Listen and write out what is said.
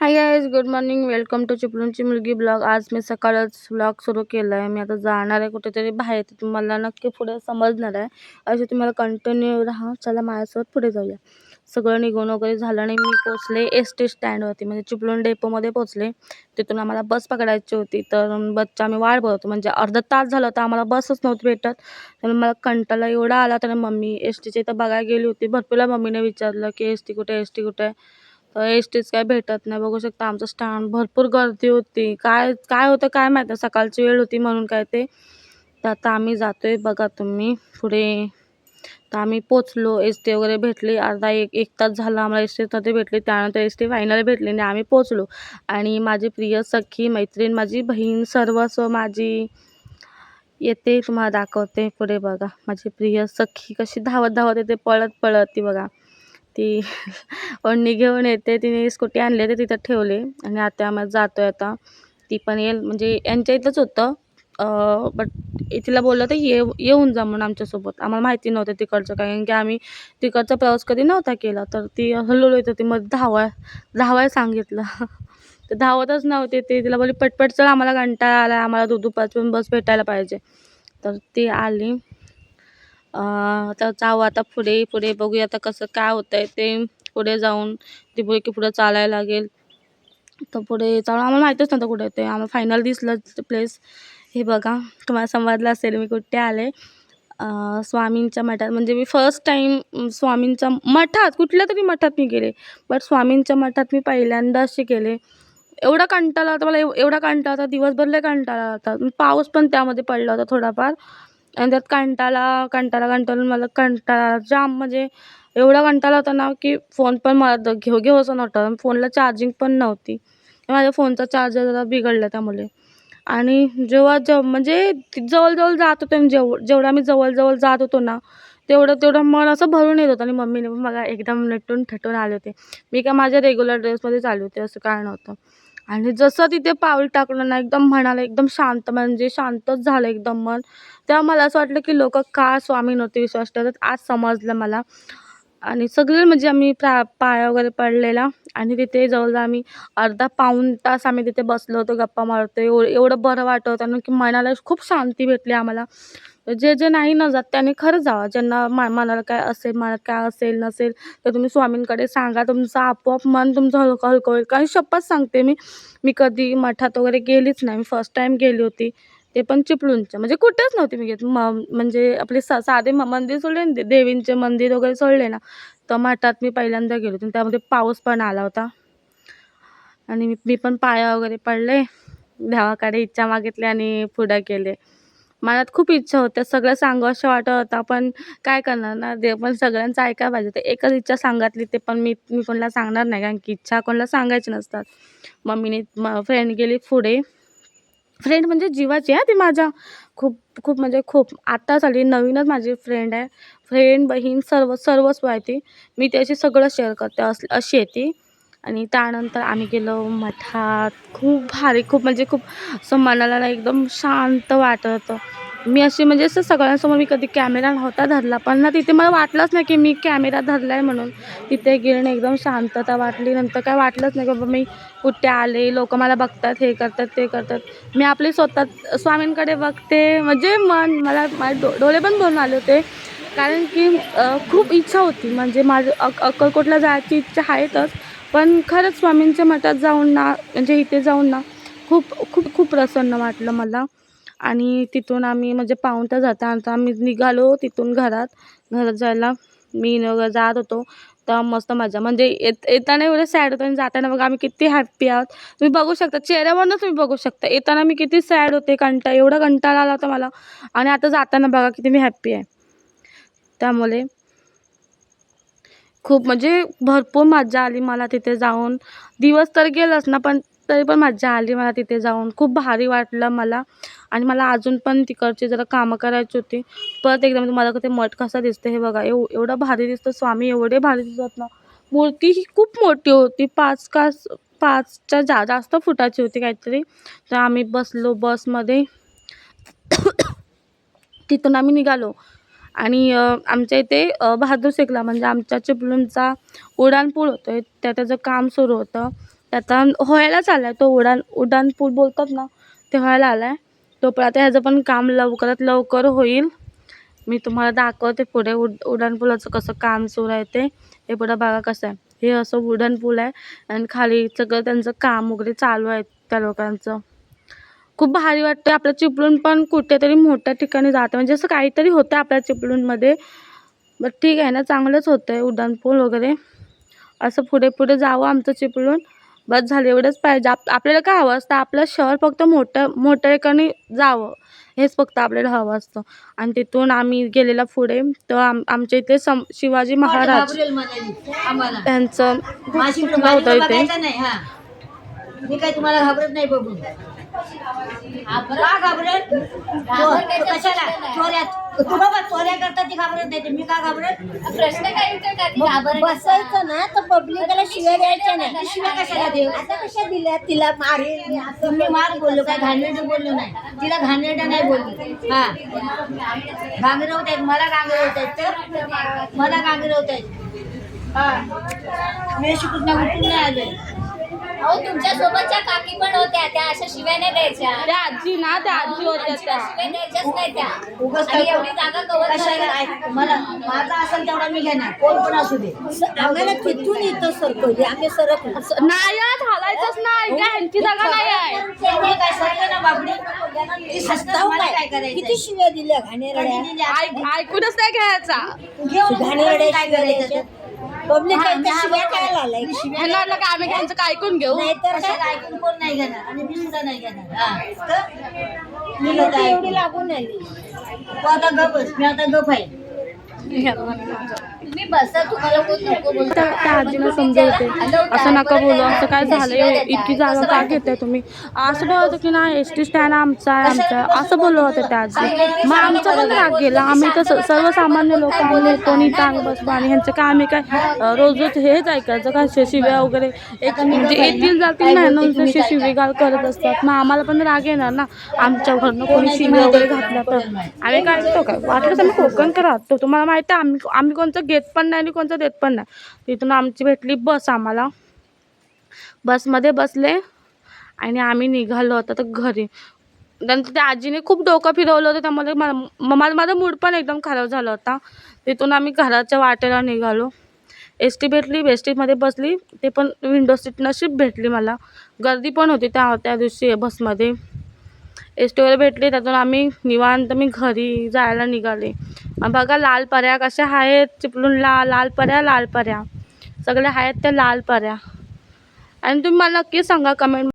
Hi guys, good morning. Welcome to चिपळूणची मुलगी blog. आज मी सकाळच ब्लॉग सुरू केला आहे. मी आता जाणार आहे कुठेतरी बाहेर, ते तुम्हाला नक्की पुढे समजणार आहे. असे तुम्हाला कंटिन्यू राहा. चला माझ्यासोबत पुढे जाऊया. सगळं निघून वगैरे झालं आणि मी पोचले एस टी स्टँडवरती, म्हणजे चिपळूण डेपोमध्ये पोचले. तिथून आम्हाला बस पकडायची होती, तर बसची आम्ही वाट बघत होतो. म्हणजे अर्धा तास झालं तर आम्हाला बसच नव्हती भेटत. तर मला कंटाळा एवढा आला, तर मम्मी एस टीच्या इथं बघायला गेली होती. भरपूर मम्मीने विचारलं की एस टी कुठे, एस टी कुठे आहे. तर एस टीच काय भेटत नाही. बघू शकता आमचं स्टँड, भरपूर गर्दी होती. काय काय होतं काय माहीत नाही, सकाळची वेळ होती म्हणून काय ते. तर आता आम्ही जातोय बघा तुम्ही पुढे. तर आम्ही पोचलो, एस टी वगैरे भेटली. अर्धा एक तास झाला आम्हाला एस टीमध्ये भेटली. त्यानंतर एस टी फायनल भेटली आणि आम्ही पोचलो. आणि माझी प्रिय सखी मैत्रीण, माझी बहीण, सर्वस्व माझी येते, तुम्हाला दाखवते पुढे बघा. माझी प्रिय सखी कशी धावत धावत येते, पळत पळत. ती बघा, ती ओढणी घेऊन येते. तिने स्कूटी आणली, ते तिथं ठेवले आणि आता आम्ही जातोय. आता ती पण येईल, म्हणजे यांच्या इथंच होतं. बट तिला बोललं तर येऊन जा म्हणून आमच्यासोबत. आम्हाला माहिती नव्हतं तिकडचं काय, कारण की आम्ही तिकडचा प्रवास कधी नव्हता केला. तर ती हळूहळू येत होती, मग धावायला सांगितलं. तर धावतच नव्हते ते. तिला बोलली पटपट चल, आम्हाला कंटाळा आला, आम्हाला दुपारपासून बस भेटायला पाहिजे. तर ती आली. आता जाऊ आता पुढे पुढे बघूया आता कसं काय होतंय ते. पुढे जाऊन ती बोलली की पुढे चालायला लागेल. तर पुढे जाऊन आम्हाला माहीतच नव्हतं कुठे ते. आम्हाला फायनल दिसलं ते प्लेस. हे बघा, तुम्हाला समजलं असेल मी कुठे आले. स्वामींच्या मठात. म्हणजे मी फर्स्ट टाईम स्वामींच्या मठात, कुठल्या तरी मठात मी गेले. बट स्वामींच्या मठात मी पहिल्यांदा असे गेले. एवढा कंटाळा होता मला, एवढा कंटाळा होता, दिवसभर लय कंटाळा होता. पाऊस पण त्यामध्ये पडला होता थोडाफार. आणि त्यात कंटाळून मला कंटाळा जाम, म्हणजे एवढा कंटाळा होता ना की फोन पण मला घेऊ असं नव्हतं. फोनला चार्जिंग पण नव्हती. माझ्या फोनचा चार्जर जरा बिघडला त्यामुळे. आणि जेव्हा म्हणजे जवळ जात होते आणि जेवढं आम्ही जवळ जात होतो ना, तेवढं मन असं भरून येत होतं. आणि मम्मीने पण मला एकदम नटून थटून आले होते. मी काय माझ्या रेग्युलर ड्रेसमध्येच आले होते, असं काय नव्हतं. आणि जसं तिथे पाऊल टाकलं ना, एकदम मनाला एकदम शांत, म्हणजे शांतच झालं एकदम मन. तेव्हा मला असं वाटलं की लोकं का स्वामींवरती विश्वास ठेवतात, आज समजलं मला. आणि सगळे म्हणजे आम्ही पाया वगैरे पडलेला. आणि तिथे जवळ आम्ही अर्धा पाऊण तास आम्ही तिथे बसलो होतो, गप्पा मारतो. एवढं बरं वाटत होतं ना की मनाला खूप शांती भेटली आम्हाला. जे नाही ना जात त्यांनी खरं जावं. ज्यांना मनाला काय असेल, मनात काय असेल नसेल, तर तुम्ही स्वामींकडे सांगा. तुमचं आपोआप मन तुमचं हलकं हलकं होईल. काही शपथ सांगते मी. मी कधी मठात वगैरे गेलीच नाही. मी फर्स्ट टाईम गेली होती, ते पण चिपळूणचं. म्हणजे कुठेच नव्हते मी गेली. म्हणजे आपले साधे मंदिर सोडले ना, देवींचे मंदिर वगैरे सोडले ना, तर मठात मी पहिल्यांदा गेले होते. त्यामध्ये पाऊस पण आला होता. आणि मी पण पाया वगैरे पडले, देवाकडे इच्छा मागितली आणि पुढे गेले. मनात खूप इच्छा होत्या, सगळं सांगावंसं वाटत होतं, पण काय करणार ना, देव पण सगळ्यांचं ऐकायला पाहिजे. तर एकच इच्छा सांगितली, ते पण मी कोणाला सांगणार नाही, कारण की इच्छा कोणाला सांगायची नसतात. मम्मीने फ्रेंड गेली पुढे. फ्रेंड म्हणजे जीवाची आहे ती माझ्या. खूप खूप म्हणजे खूप. आत्ताच आली, नवीनच माझी फ्रेंड आहे. फ्रेंड, बहीण, सर्वस्व आहे ती. मी त्याची सगळं शेअर करते, अशी आहे ती. आणि त्यानंतर आम्ही गेलो मठात. खूप भारी, खूप म्हणजे खूप असं मनाला ना एकदम शांत वाटत होतं. मी अशी म्हणजे असं सगळ्यांसमोर मी कधी कॅमेरा नव्हता धरला, पण ना तिथे मला वाटलंच नाही की मी कॅमेरा धरला आहे म्हणून. तिथे गेल्याने एकदम शांतता वाटली. नंतर काय वाटलंच नाही की बाबा मी कुठे आले, लोकं मला बघतात, हे करतात, ते करतात. मी आपली स्वतः स्वामींकडे बघते, म्हणजे मला माझे डोळे पण भरून आले होते. कारण की खूप इच्छा होती, म्हणजे माझं अक्कलकोटला जायची इच्छा आहेतच. पण खरंच स्वामींच्या मठात जाऊन ना, म्हणजे इथे जाऊन ना, खूप खूप खूप प्रसन्न वाटलं मला. आणि तिथून आम्ही म्हणजे पाऊण तास जाता आम्ही निघालो तिथून घरात जायला. मी जात होतो तेव्हा मस्त मजा, म्हणजे येताना एवढं सॅड होतं आणि जाताना बघा आम्ही किती हॅप्पी आहोत. तुम्ही बघू शकता चेहऱ्यावरूनच, तुम्ही बघू शकता. येताना मी किती सॅड होते, एवढा कंटाळा आला होता मला. आणि आता जाताना बघा किती मी हॅप्पी आहे. त्यामुळे खूप म्हणजे भरपूर मज्जा आली मला तिथे जाऊन. दिवस तर गेलाच ना, पण तरी पण मज्जा आली मला तिथे जाऊन. खूप भारी वाटलं मला. आणि मला अजून पण तिकडची जरा कामं करायची होती. परत एकदा मी तुम्हाला ते मठ कसा दिसतं हे बघा. एवढं भारी दिसतं, स्वामी एवढे भारी दिसतात ना. मूर्ती ही खूप मोठी होती, 5च्या जास्त फुटाची होती काहीतरी. तर आम्ही बसलो बसमध्ये. तिथून आम्ही निघालो. आणि आमच्या इथे बहादूर शेखला, म्हणजे आमच्या चिपळूणचा उड्डाणपूल होतं, त्याचं काम सुरू होतं. आता व्हायलाच आला आहे तो उड्डाण पूल बोलतात ना ते व्हायला आला आहे. तो पण आता ह्याचं पण काम लवकरात लवकर होईल. मी तुम्हाला दाखवते पुढे उड्डाण पुलाचं कसं काम सुरू आहे ते. हे पुढं बघा कसं आहे. हे असं उड्डाण पूल आहे आणि खाली सगळं त्यांचं काम वगैरे चालू आहे त्या लोकांचं. खूप भारी वाटतं. आपलं चिपळूण पण कुठेतरी मोठ्या ठिकाणी जातं म्हणजे असं काहीतरी होतं आपल्या चिपळूणमध्ये. बट ठीक आहे ना, चांगलंच होतं आहे उड्डाण पूल वगैरे. असं पुढे पुढे जावं आमचं चिपळूण. बस झालं एवढंच पाहिजे. आपल्याला काय हवं असतं, आपलं शहर फक्त मोठ्या ठिकाणी जावं हेच फक्त आपल्याला हवं असतं. आणि तिथून आम्ही गेलेला पुढे तर आमच्या इथे शिवाजी महाराज त्यांचं होतं इथे. मी काय तुम्हाला घाबरत नाही बघून. का घाबरत? कशाला चोऱ्यात तू बघा चोऱ्या करतात ती घाबरत नाही. मी का घाबरत? प्रश्न काय विचारतात? बसायचं ना तर पब्लिकला शिव्या द्यायच्या नाही. शिव्या कशाला देऊ? आता कशा दिल्या तिला मारेल. तुम्ही मार बोललो काय घाणेरडं बोललो नाही. तिला घाणेरडं नाही बोलली. हा गांगरवत आहेत मला गांगरवत आहेत तर मला गांगरवत आहेत. हा मी शिकून उठून नाही आलोय. अहो तुमच्या सोबतच्या काकी पण होत्या त्या अशा शिव्या नाही द्यायच्या. त्या आजी ना त्या आजी होत्या त्या. शिव्या द्यायच्याच नाही त्या. उगाच आणि एवढी जागा कव्हर कशाला मला माझा असेल तेवढा मी घेणार कोण पण असू दे. आम्हाला तिथून येतो सरकवली आम्ही सरक नाही हालायचंच नाही. ह्यांची जागा नाही आहे. काय सरकलं ना बाबडी काय करायचं. किती शिव्या दिल्या घाणेरड्या. ऐकूनच नाही घ्यायचा. घाणेरड्या काय करायचं. पब्लिक शिव्या काय आलाय. ह्यांना वाटलं का आम्ही त्यांचं काय ऐकून घेऊ. नाहीतर काय ऐकून कोण नाही घेणार आणि मी सुद्धा नाही घेणार. मी एवढी लागून आली. आता गपच मी आता गप आहे. तुम्ही बसा तुम्हाला कोण नको बोलतो. त्या आजीला समजवते असं नका बोलू. असं काय झालं इतकी जागा का घेताय तुम्ही. असं बोलत होतं की नाही एस टी स्टँड आमचा आहे असं बोलत होतं त्या आजी. मग आमचा पण राग गेला. आम्ही तर सर्वसामान्य लोक आम्ही कोणी टांग बसलो आणि ह्यांचं काय आम्ही काय रोज हेच ऐकायचं काय शिव्या वगैरे एक म्हणजे येतील जातील नाही ना तशी शिवीगाळ करत असतात. मग आम्हाला पण राग येणार ना आमच्या घरनं कोणी शिव्या वगैरे घातल्या तर. आम्ही काय ऐकतो काय वाटलं तर आम्ही कोकणकर राहतो. तुम्हाला माहिती आहे आम्ही कोणतं घेत पण नाही आणि कोणतं देत पण नाही. तिथून आमची भेटली बस. आम्हाला बसमध्ये बसले आणि आम्ही निघालो होतो तर घरी. नंतर त्या आजीने खूप डोकं फिरवलं होतं त्यामुळे माझा मूड पण एकदम खराब झाला होता. तिथून आम्ही घराच्या वाटेला निघालो. एस टी भेटली. एस टीमध्ये बसली. ते पण विंडो सीट नशीब भेटली मला. गर्दी पण होती त्या दिवशी बसमध्ये. एस टी वगैरे भेटली. त्यातून आम्ही निवांत मी घरी जायला निघाले. बघा लाल पऱ्या कशा आहेत चिपळूणला. लाल पऱ्या सगळ्या आहेत त्या लाल पऱ्या. आणि तुम्ही मला नक्की सांगा कमेंट